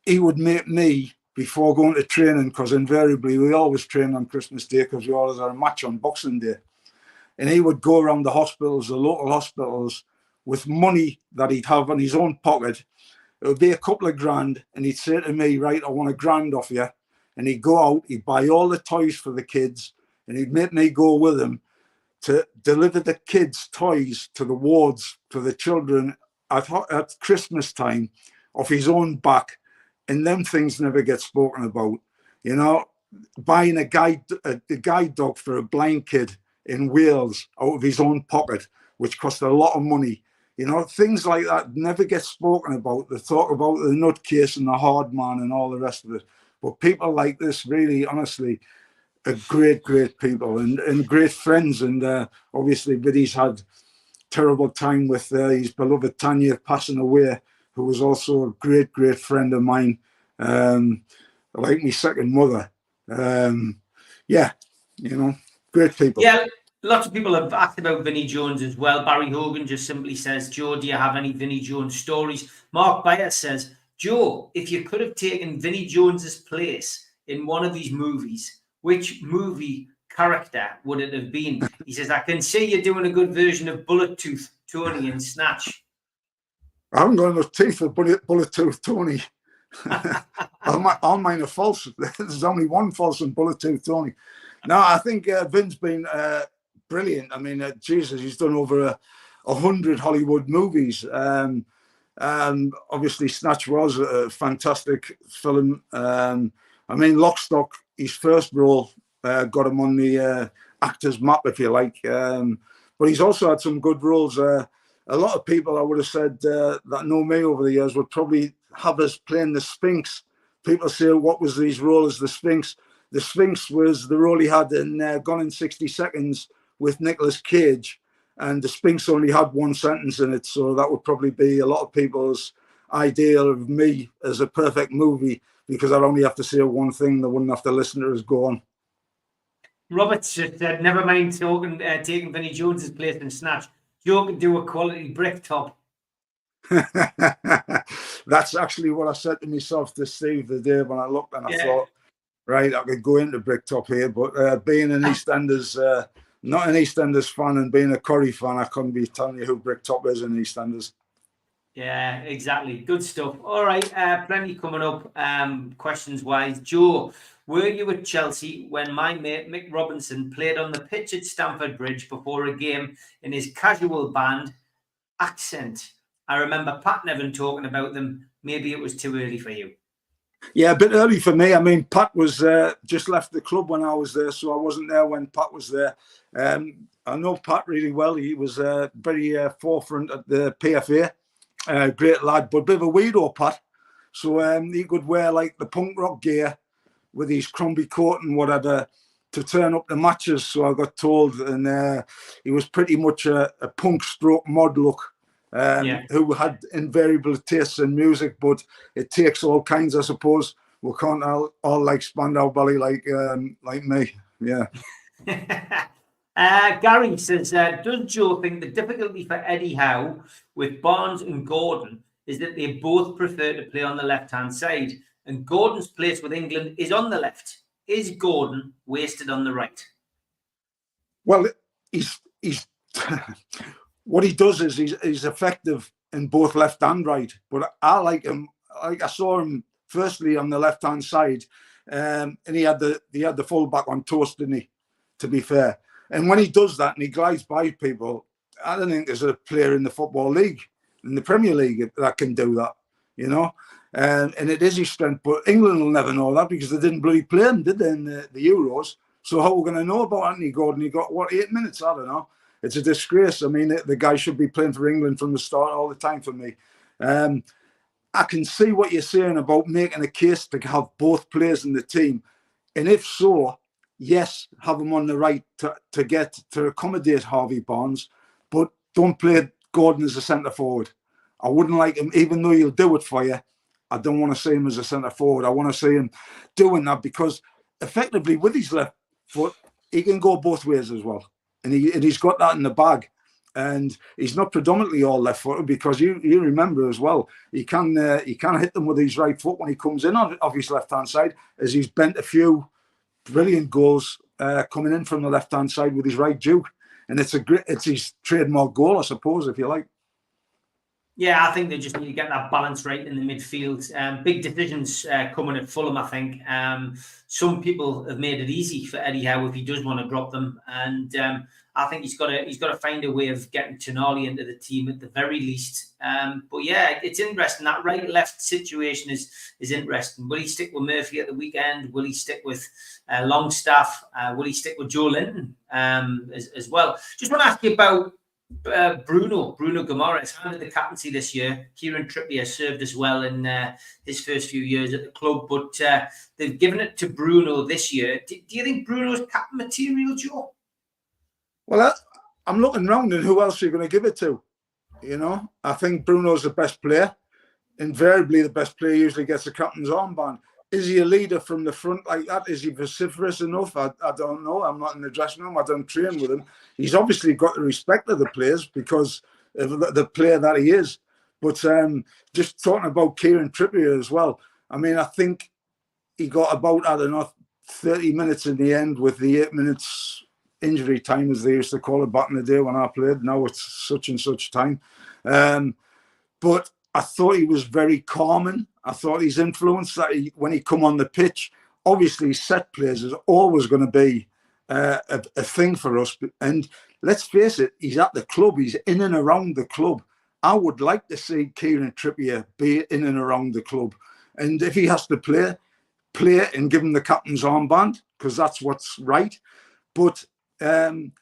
He would make me, before going to training, because invariably we always train on Christmas Day because we always had a match on Boxing Day, and he would go around the hospitals, the local hospitals, with money that he'd have in his own pocket. It would be a couple of grand, and he'd say to me, right, I want $1,000 off you. And he'd go out, he'd buy all the toys for the kids, and he'd make me go with him to deliver the kids' toys to the wards for the children at Christmas time off his own back. And them things never get spoken about. You know, buying a guide dog for a blind kid in Wales out of his own pocket, which cost a lot of money. You know, things like that never get spoken about. They talk about the nutcase and the hard man and all the rest of it. But people like this, really, honestly, are great, great people and great friends. And obviously, Vinny's had terrible time with his beloved Tyne passing away, who was also a great, great friend of mine, like my second mother. Yeah, you know, great people. Yeah, lots of people have asked about Vinnie Jones as well. Barry Hogan just simply says, Joe, do you have any Vinnie Jones stories? Mark Bayer says, Joe, if you could have taken Vinnie Jones's place in one of these movies, which movie character would it have been? He says, I can see you're doing a good version of Bullet Tooth Tony in Snatch. I haven't got enough teeth for Bullet Tooth Tony. All mine are false. There's only one false in Bullet Tooth Tony. No, I think Vin's been brilliant. I mean, Jesus, he's done over 100 Hollywood movies. Obviously, Snatch was a fantastic film. I mean, Lock, Stock, his first role got him on the actor's map, if you like. But he's also had some good roles. A lot of people, I would have said, that know me over the years would probably have us playing the Sphinx. People say, what was his role as the Sphinx? The Sphinx was the role he had in Gone in 60 Seconds with Nicolas Cage. And the Sphinx only had one sentence in it. So that would probably be a lot of people's idea of me as a perfect movie, because I'd only have to say one thing. They wouldn't have to listen to us go on. Robert said, never mind taking Vinnie Jones's place in Snatch. Joe could do a quality brick top. That's actually what I said to myself to Steve the day when I looked, and I thought, right, I could go into brick top here. But being an EastEnders, not an EastEnders fan, and being a Corrie fan, I couldn't be telling you who brick top is in EastEnders. Yeah, exactly. Good stuff. All right, plenty coming up questions wise. Joe, were you at Chelsea when my mate Mick Robinson played on the pitch at Stamford Bridge before a game in his casual band Accent? I remember Pat Nevin talking about them. Maybe it was too early for you. Yeah, a bit early for me. I mean, Pat was just left the club when I was there, so I wasn't there when Pat was there. I know Pat really well. He was very forefront at the PFA. Great lad, but a bit of a weirdo, Pat. So he could wear like the punk rock gear with his Crombie coat and whatever to turn up the matches. So I got told, and he was pretty much a punk stroke mod look. Who had invariable tastes in music, but it takes all kinds, I suppose. We can't all like Spandau Ballet like me. Yeah. Gary says, does Joe think the difficulty for Eddie Howe with Barnes and Gordon is that they both prefer to play on the left-hand side, and Gordon's place with England is on the left? Is Gordon wasted on the right? Well, he's what he does is he's effective in both left and right. But I like him. I saw him firstly on the left-hand side, and he had the full back on toast, didn't he? To be fair. And when he does that and he glides by people, I don't think there's a player in the Football League, in the Premier League, that can do that, you know. And it is his strength. But England will never know that because they didn't bloody play him, did they, in the Euros? So how are we going to know about Anthony Gordon? He got, 8 minutes? I don't know. It's a disgrace. I mean, the guy should be playing for England from the start all the time for me. I can see what you're saying about making a case to have both players in the team. And if so, yes, have them on the right to accommodate Harvey Barnes, but don't play Gordon as a centre forward. I wouldn't like him, even though he'll do it for you. I don't want to see him as a centre forward. I want to see him doing that because effectively with his left foot, he can go both ways as well. And he's got that in the bag. And he's not predominantly all left footed because you remember as well, he can hit them with his right foot when he comes in off his left hand side, as he's bent a few brilliant goals coming in from the left hand side with his right juke. And it's his trademark goal, I suppose, if you like. Yeah, I think they just need to get that balance right in the midfield. Big decisions coming at Fulham, I think. Some people have made it easy for Eddie Howe if he does want to drop them, and I think he's got to find a way of getting Tonali into the team at the very least. But yeah, it's interesting. That right-left situation is interesting. Will he stick with Murphy at the weekend? Will he stick with Longstaff? Will he stick with Joe Linton as well? Just want to ask you about Bruno Guimaraes handed the captaincy this year. Kieran Trippier served as well in his first few years at the club, but they've given it to Bruno this year. Do you think Bruno's captain material, Joe? Well, I'm looking round and who else are you going to give it to? You know, I think Bruno's the best player. Invariably, the best player usually gets the captain's armband. Is he a leader from the front like that? Is he vociferous enough? I don't know. I'm not in the dressing room. I don't train with him. He's obviously got the respect of the players because of the player that he is. But just talking about Kieran Trippier as well, I mean, I think he got about, 30 minutes in the end with the 8 minutes injury time, as they used to call it back in the day when I played. Now it's such and such time. But I thought he was very calming. I thought his influence when he come on the pitch, obviously set plays is always going to be a thing for us. And let's face it, he's at the club. He's in and around the club. I would like to see Kieran Trippier be in and around the club. And if he has to play and give him the captain's armband, because that's what's right. But Kieran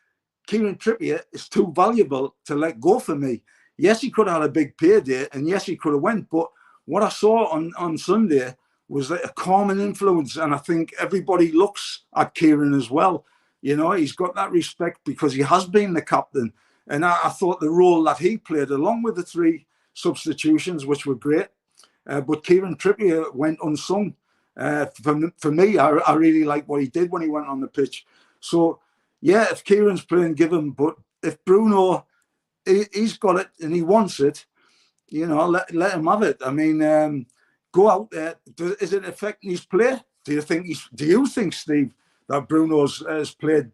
Trippier is too valuable to let go for me. Yes, he could have had a big payday, and yes, he could have went. But what I saw on Sunday was like a calming influence, and I think everybody looks at Kieran as well. You know, he's got that respect because he has been the captain, and I thought the role that he played, along with the 3 substitutions, which were great, but Kieran Trippier went unsung. For me, I really like what he did when he went on the pitch. So, yeah, if Kieran's playing, give him. But if Bruno, he's got it and he wants it, you know, let him have it. I mean, go out there. Is it affecting his play? Do you think, Steve, that Bruno has played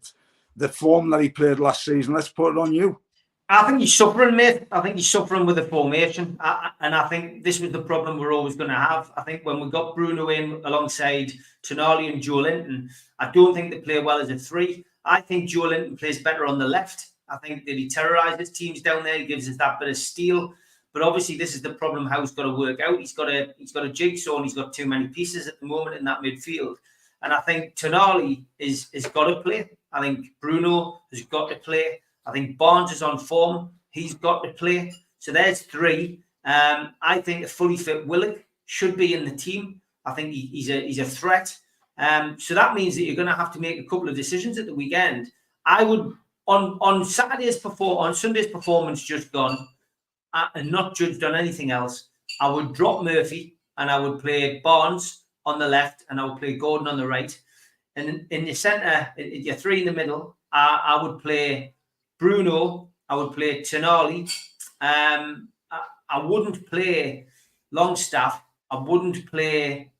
the form that he played last season? Let's put it on you. I think he's suffering, mate. I think he's suffering with the formation. And I think this was the problem we're always going to have. I think when we got Bruno in alongside Tonali and Joe Linton, I don't think they play well as a 3. I think Joe Linton plays better on the left. I think that he terrorises teams down there. He gives us that bit of steel. But obviously, this is the problem Howe's got to work out. He's got a jigsaw and he's got too many pieces at the moment in that midfield. And I think Tonali is got to play. I think Bruno has got to play. I think Barnes is on form. He's got to play. So there's 3. I think a fully fit Willock should be in the team. I think he's a threat. So that means that you're going to have to make a couple of decisions at the weekend. I would on Sunday's performance just gone, and not judged on anything else. I would drop Murphy and I would play Barnes on the left and I would play Gordon on the right. And in the centre, your 3 in the middle, I would play Bruno, I would play Tonali. I wouldn't play Longstaff. I wouldn't play...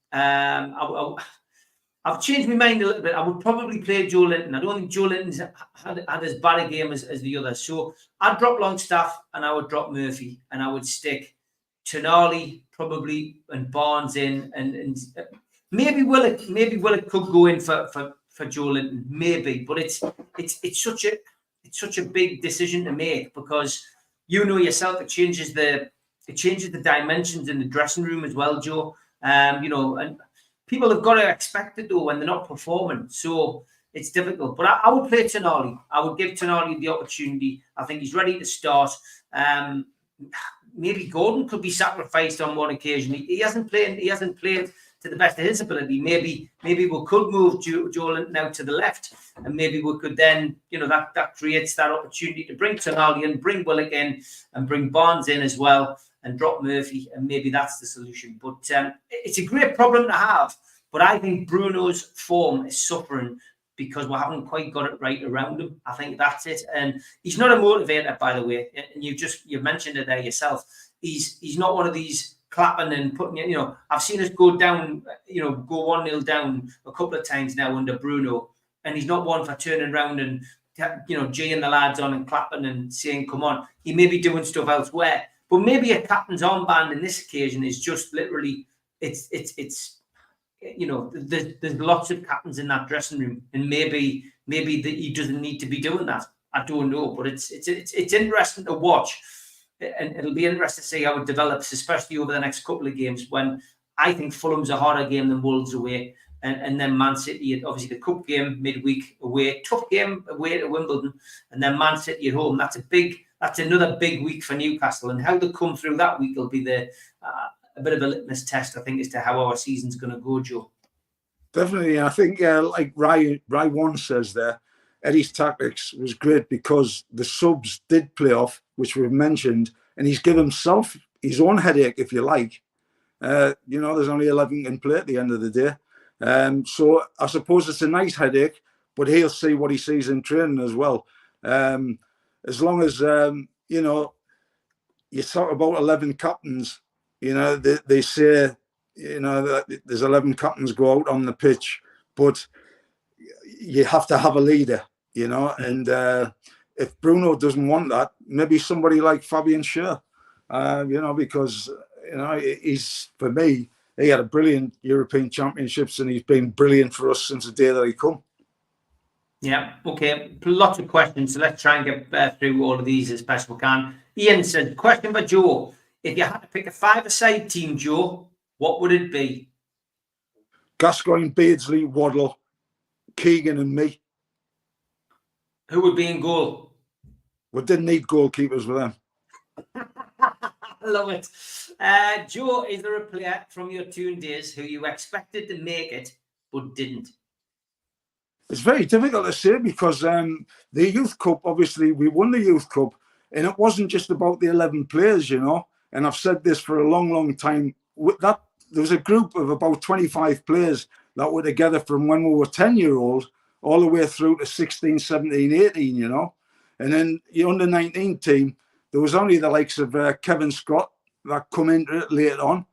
I've changed my mind a little bit. I would probably play Joe Linton. I don't think Joe Linton's had as bad a game as the others. So I'd drop Longstaff and I would drop Murphy and I would stick Tonali probably and Barnes in and maybe Willock could go in for Joe Linton, maybe. But it's such it's such a big decision to make, because you know yourself, it changes the dimensions in the dressing room as well, Joe. And people have got to expect it though when they're not performing. So it's difficult. But I would play Tonali. I would give Tonali the opportunity. I think he's ready to start. Maybe Gordon could be sacrificed on one occasion. He hasn't played to the best of his ability. Maybe we could move Joe now to the left, and maybe we could then, that creates that opportunity to bring Tonali in, bring Willock in, and bring Barnes in as well, and drop Murphy, and maybe that's the solution. But it's a great problem to have. But I think Bruno's form is suffering because we haven't quite got it right around him. I think that's it. And he's not a motivator, by the way. And you mentioned it there yourself. He's not one of these clapping and putting, I've seen us go down, go 1-0 down a couple of times now under Bruno. And he's not one for turning around and, geeing the lads on and clapping and saying, come on. He may be doing stuff elsewhere. But maybe a captain's armband in this occasion is just literally, there's lots of captains in that dressing room, and maybe he doesn't need to be doing that. I don't know, but it's interesting to watch, and it'll be interesting to see how it develops, especially over the next couple of games, when I think Fulham's a harder game than Wolves away, and then Man City, obviously the cup game midweek away, tough game away to Wimbledon, and then Man City at home. That's another big week for Newcastle, and how they come through that week will be a bit of a litmus test, I think, as to how our season's going to go, Joe. Definitely. I think, like Ry One says there, Eddie's tactics was great because the subs did play off, which we've mentioned, and he's given himself his own headache, if you like. There's only 11 in play at the end of the day. So I suppose it's a nice headache, but he'll see what he sees in training as well. As long as, you talk about 11 captains, they say, that there's 11 captains go out on the pitch, but you have to have a leader, and if Bruno doesn't want that, maybe somebody like Fabian Schär, because, he's, for me, he had a brilliant European Championships, and he's been brilliant for us since the day that he come. Yeah, okay. Lots of questions, so let's try and get through all of these as best we can. Ian said, question for Joe. If you had to pick a five-a-side team, Joe, what would it be? Gascoigne, Beardsley, Waddle, Keegan and me. Who would be in goal? We didn't need goalkeepers with them. I love it. Joe, is there a player from your Toon days who you expected to make it but didn't? It's very difficult to say because the Youth Cup, obviously, we won the Youth Cup, and it wasn't just about the 11 players, and I've said this for a long, long time. There was a group of about 25 players that were together from when we were 10-year-old all the way through to 16, 17, 18, And then the under-19 team, there was only the likes of Kevin Scott that come into it later on.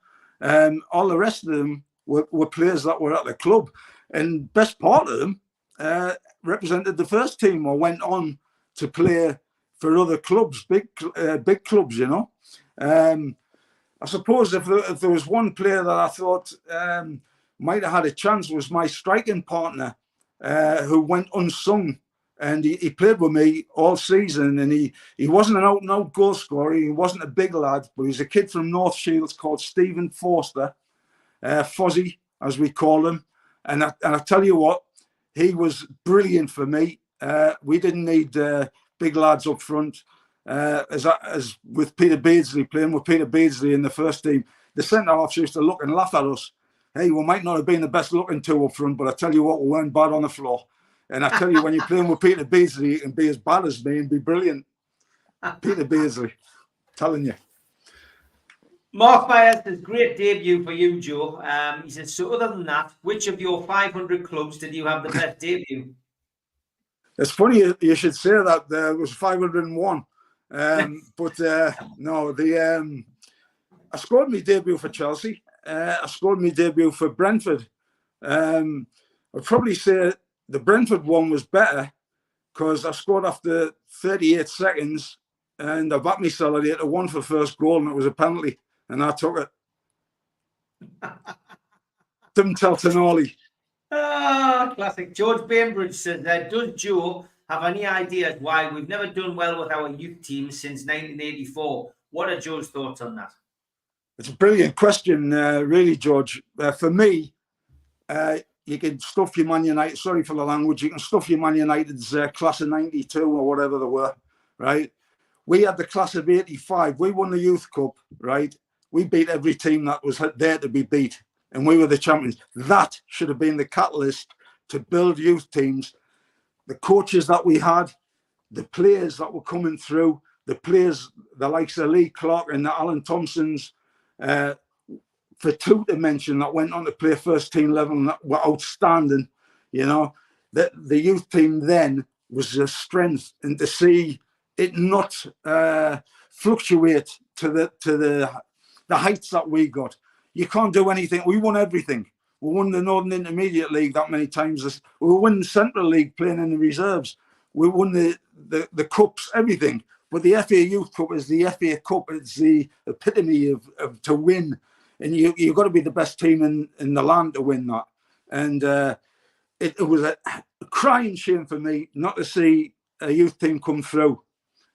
All the rest of them were players that were at the club. And best part of them represented the first team or went on to play for other clubs, big clubs, I suppose if there was one player that I thought might have had a chance was my striking partner, who went unsung, and he played with me all season, and he wasn't an out-and-out goal scorer. He wasn't a big lad, but he's a kid from North Shields called Stephen Forster, Fozzie, as we call him. And I tell you what, he was brilliant for me. We didn't need big lads up front. As with Peter Beardsley, playing with Peter Beardsley in the first team, the centre-halves used to look and laugh at us. Hey, we might not have been the best looking two up front, but I tell you what, we weren't bad on the floor. And I tell you, when you're playing with Peter Beardsley, you can be as bad as me and be brilliant. Peter Beardsley, telling you. Mark Myers says, great debut for you, Joe. He says, so other than that, which of your 500 clubs did you have the best debut? It's funny you should say that. There was 501. But no, I scored my debut for Chelsea. I scored my debut for Brentford. I'd probably say the Brentford one was better because I scored after 38 seconds and I backed myself at 8-1 for first goal, and it was a penalty, and I took it. Didn't tell Tonali. Ah, classic. George Bainbridge said, does Joe have any ideas why we've never done well with our youth team since 1984? What are Joe's thoughts on that? It's a brilliant question, really, George. For me, you can stuff your Man United, sorry for the language, you can stuff your Man United's class of 92 or whatever they were, right? We had the class of 85. We won the Youth Cup, right? We beat every team that was there to be beat, and we were the champions. That should have been the catalyst to build youth teams. The coaches that we had, the players that were coming through, the players, the likes of Lee Clark and the Alan Thompsons, for two to mention, that went on to play first team level and that were outstanding. You know, the youth team then was a strength, and to see it not fluctuate to the heights that we got. You can't do anything. We won everything. We won the Northern Intermediate League that many times. We won the Central League playing in the reserves. We won the cups, everything. But the FA Youth Cup is the FA Cup. It's the epitome of to win. And you've got to be the best team in the land to win that. And it was a crying shame for me not to see a youth team come through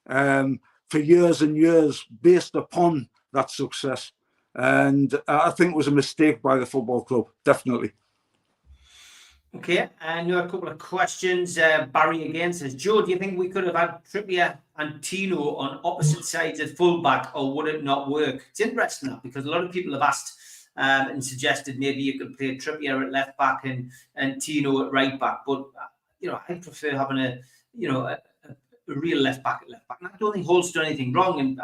for years and years based upon that success. And I think it was a mistake by the football club, definitely. Okay, and a couple of questions. Barry again says, Joe, do you think we could have had Trippier and Tino on opposite sides at fullback, or would it not work? It's interesting that, because a lot of people have asked and suggested maybe you could play Trippier at left back and Tino at right back. But I prefer having a real left back at left back. And I don't think Hall's done anything wrong, and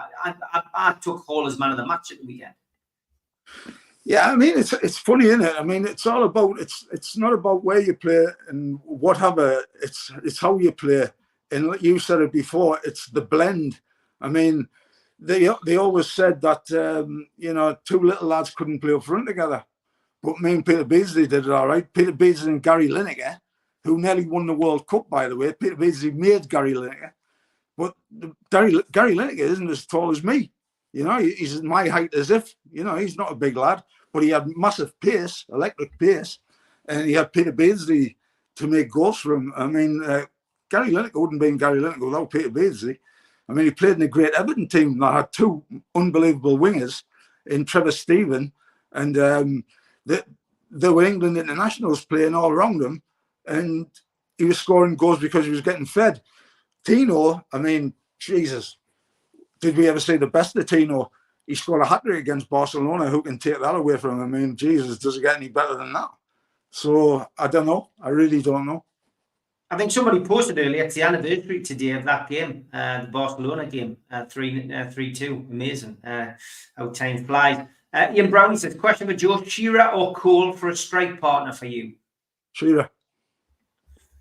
I took Hall as man of the match at the weekend. Yeah, I mean, it's funny, isn't it? I mean, it's all about, it's not about where you play and whatever, it's how you play. And like you said it before, it's the blend. I mean, they always said that, two little lads couldn't play up front together. But me and Peter Beardsley did it all right. Peter Beardsley and Gary Lineker, who nearly won the World Cup, by the way. Peter Beardsley made Gary Lineker. But Gary Lineker isn't as tall as me. He's my height as if, he's not a big lad, but he had massive pace, electric pace, and he had Peter Beardsley to make goals for him. I mean, Gary Lineker wouldn't have been Gary Lineker without Peter Beardsley. I mean, he played in a great Everton team that had two unbelievable wingers in Trevor Stephen, and there were England internationals playing all around him, and he was scoring goals because he was getting fed. Tino, I mean, Jesus. Did we ever see the best of Tino? He scored a hat-trick against Barcelona. Who can take that away from him? I mean, Jesus, does it get any better than that? So, I don't know. I really don't know. I think somebody posted earlier, it's the anniversary today of that game, the Barcelona game, 3-2. Amazing how time flies. Ian Brownie says, question for Joe, Shearer or Cole for a strike partner for you? Shearer.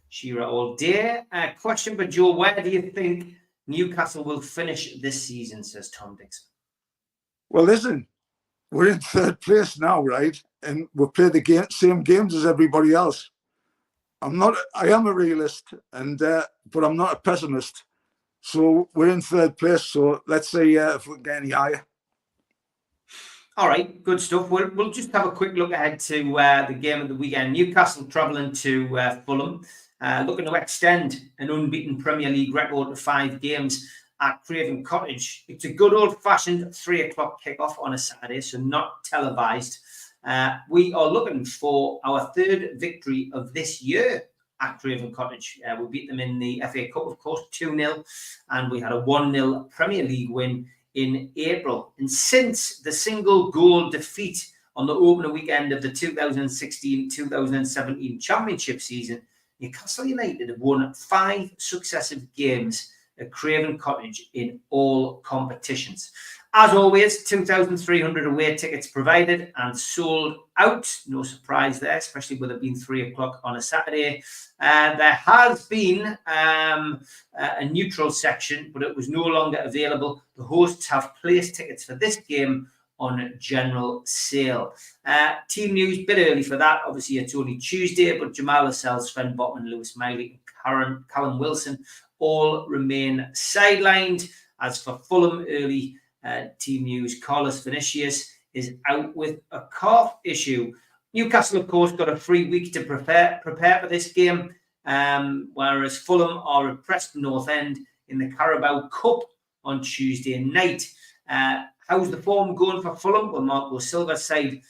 Shearer all day. Question for Joe, where do you think Newcastle will finish this season, says Tom Dixon? Well, listen, we're in third place now, right? And we'll play the same games as everybody else. I am a realist, but I'm not a pessimist. So we're in third place. So let's see if we get any higher. All right, good stuff. We'll just have a quick look ahead to the game of the weekend. Newcastle travelling to Fulham. Looking to extend an unbeaten Premier League record to 5 games at Craven Cottage. It's a good old-fashioned 3:00 kickoff on a Saturday, so not televised. We are looking for our 3rd victory of this year at Craven Cottage. We beat them in the FA Cup, of course, 2-0, and we had a 1-0 Premier League win in April. And since the single goal defeat on the opener weekend of the 2016-2017 Championship season, Newcastle United have won 5 successive games at Craven Cottage in all competitions. As always, 2,300 away tickets provided and sold out. No surprise there, especially with it being 3:00 on a Saturday. There has been a neutral section, but it was no longer available. The hosts have placed tickets for this game on general sale. Team news, bit early for that. Obviously, it's only Tuesday, but Jamal Lascelles, Sven Botman, Lewis Miley, and Callum Wilson all remain sidelined. As for Fulham, early team news, Carlos Vinicius is out with a calf issue. Newcastle, of course, got a free week to prepare for this game. whereas Fulham are at Preston North End in the Carabao Cup on Tuesday night. How's the form going for Fulham? Well, Marco Silva's side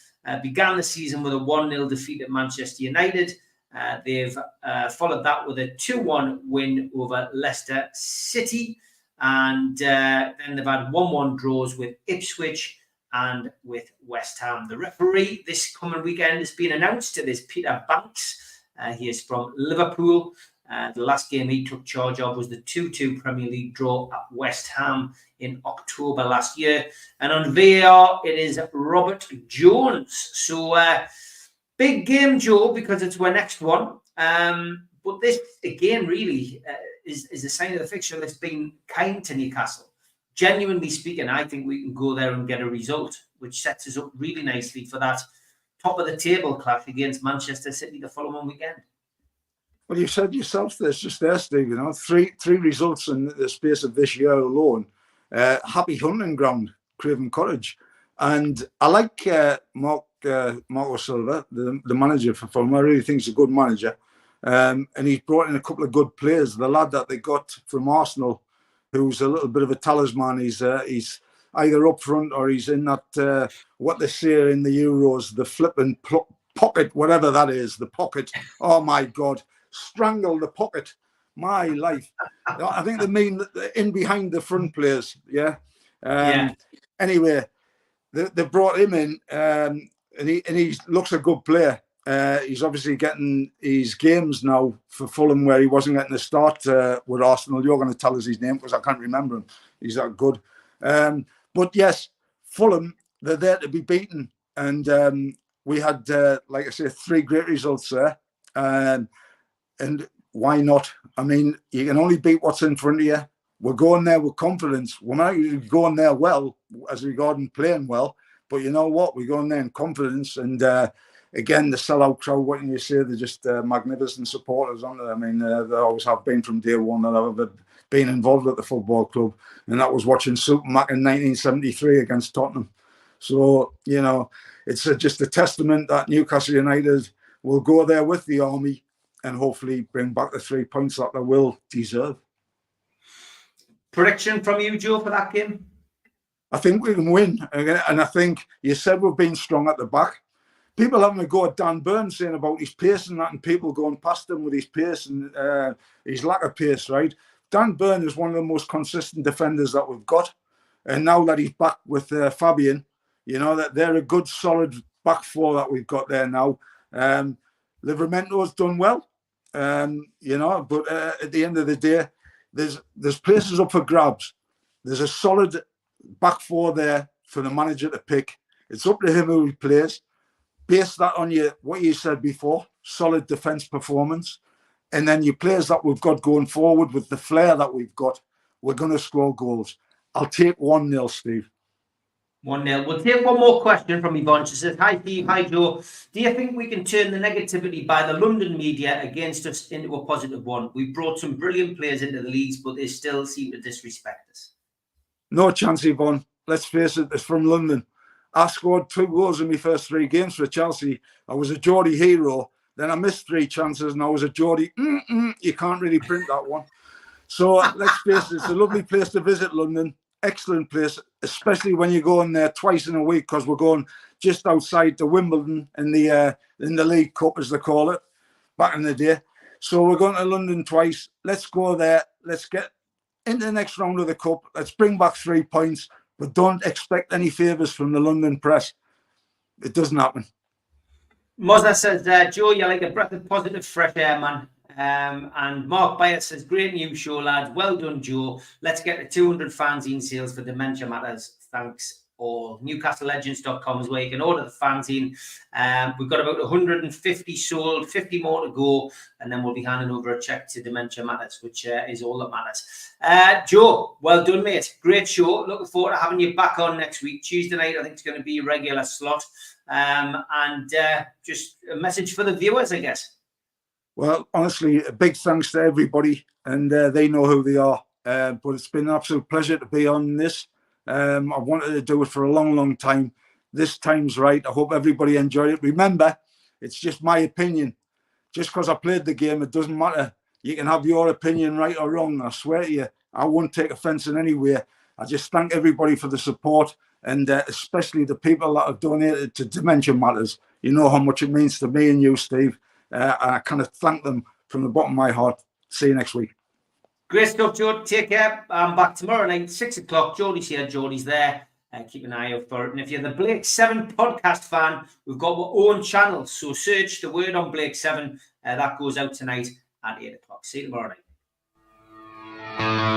began the season with a 1-0 defeat at Manchester United. They've followed that with a 2-1 win over Leicester City. And then they've had 1-1 draws with Ipswich and with West Ham. The referee this coming weekend has been announced. It is Peter Banks. He is from Liverpool. The last game he took charge of was the 2-2 Premier League draw at West Ham in October last year. And on VAR, it is Robert Jones. So big game, Joe, because it's our next one. But this, again, really is a sign of the fixture that's been kind to Newcastle. Genuinely speaking, I think we can go there and get a result, which sets us up really nicely for that top of the table clash against Manchester City the following weekend. Well, you said yourself this just there, Steve. You know, three results in the space of this year alone. Happy hunting ground, Craven Cottage, and I like Marco Silva, the manager for Fulham. I really think he's a good manager, and he's brought in a couple of good players. The lad that they got from Arsenal, who's a little bit of a talisman. He's either up front or he's in that what they say in the Euros, the flipping pocket, whatever that is, the pocket. Oh my God. Strangle the pocket, my life. I think they mean in behind the front players. Yeah. Anyway, they brought him in, and he looks a good player. He's obviously getting his games now for Fulham where he wasn't getting a start with Arsenal. You're going to tell us his name because I can't remember him. He's that good. But yes, Fulham, they're there to be beaten, and we had, like I say, 3 great results there. And why not? I mean, you can only beat what's in front of you. We're going there with confidence. We're not usually going there well, as regarding playing well. But you know what? We're going there in confidence. And again, the sellout crowd, what can you say? They're just magnificent supporters, aren't they? I mean, they always have been from day one that I've ever been involved at the football club. And that was watching Supermac in 1973 against Tottenham. So, you know, it's just a testament that Newcastle United will go there with the army and hopefully bring back the 3 points that they will deserve. Prediction from you, Joe, for that game? I think we can win. And I think you said we've been strong at the back. People having a go at Dan Burns saying about his pace and that, and people going past him with his pace and his lack of pace, right? Dan Burn is one of the most consistent defenders that we've got. And now that he's back with Fabian, you know, that they're a good, solid back four that we've got there now. Livramento's done well. You know, but at the end of the day, there's places up for grabs. There's a solid back four there for the manager to pick. It's up to him who he plays. Base that on what you said before, solid defence performance. And then your players that we've got going forward with the flair that we've got, we're going to score goals. I'll take 1-0, Steve. 1-0. We'll take one more question from Yvonne. She says, "Hi Steve, hi Joe. Do you think we can turn the negativity by the London media against us into a positive one? We brought some brilliant players into the leagues, but they still seem to disrespect us." No chance, Yvonne. Let's face it, it's from London. I scored 2 goals in my first 3 games for Chelsea. I was a Geordie hero. Then I missed 3 chances and I was a Geordie. You can't really print that one. So let's face it, it's a lovely place to visit, London. Excellent place, especially when you go in there twice in a week, because we're going just outside to Wimbledon in the League Cup, as they call it, back in the day. So we're going to London twice. Let's go there. Let's get into the next round of the Cup. Let's bring back 3 points, but don't expect any favours from the London press. It doesn't happen. Mozza says, "Joe, you're like a breath of positive fresh air, man." And Mark Byers says, "Great news show, lads. Well done, Joe. Let's get to 200 fanzine sales for Dementia Matters. Thanks all." NewcastleLegends.com is where you can order the fanzine. We've got about 150 sold, 50 more to go, and then we'll be handing over a check to Dementia Matters, which is all that matters. Joe, well done, mate. Great show. Looking forward to having you back on next week. Tuesday night, I think it's going to be a regular slot. And just a message for the viewers, I guess. Well, honestly, a big thanks to everybody, and they know who they are. But it's been an absolute pleasure to be on this. I wanted to do it for a long, long time. This time's right. I hope everybody enjoyed it. Remember, it's just my opinion. just because I played the game, it doesn't matter. You can have your opinion, right or wrong. I swear to you, I won't take offence in any way. I just thank everybody for the support, and especially the people that have donated to Dementia Matters. You know how much it means to me and you, Steve. And I kind of thank them from the bottom of my heart. See you next week. Great stuff, Joe. Take care. I'm back tomorrow night, 6 o'clock. Jodie's here, Jodie's there. Keep an eye out for it. And if you're the Blake 7 podcast fan, we've got our own channel. So search the word on Blake 7. That goes out tonight at 8 o'clock. See you tomorrow night.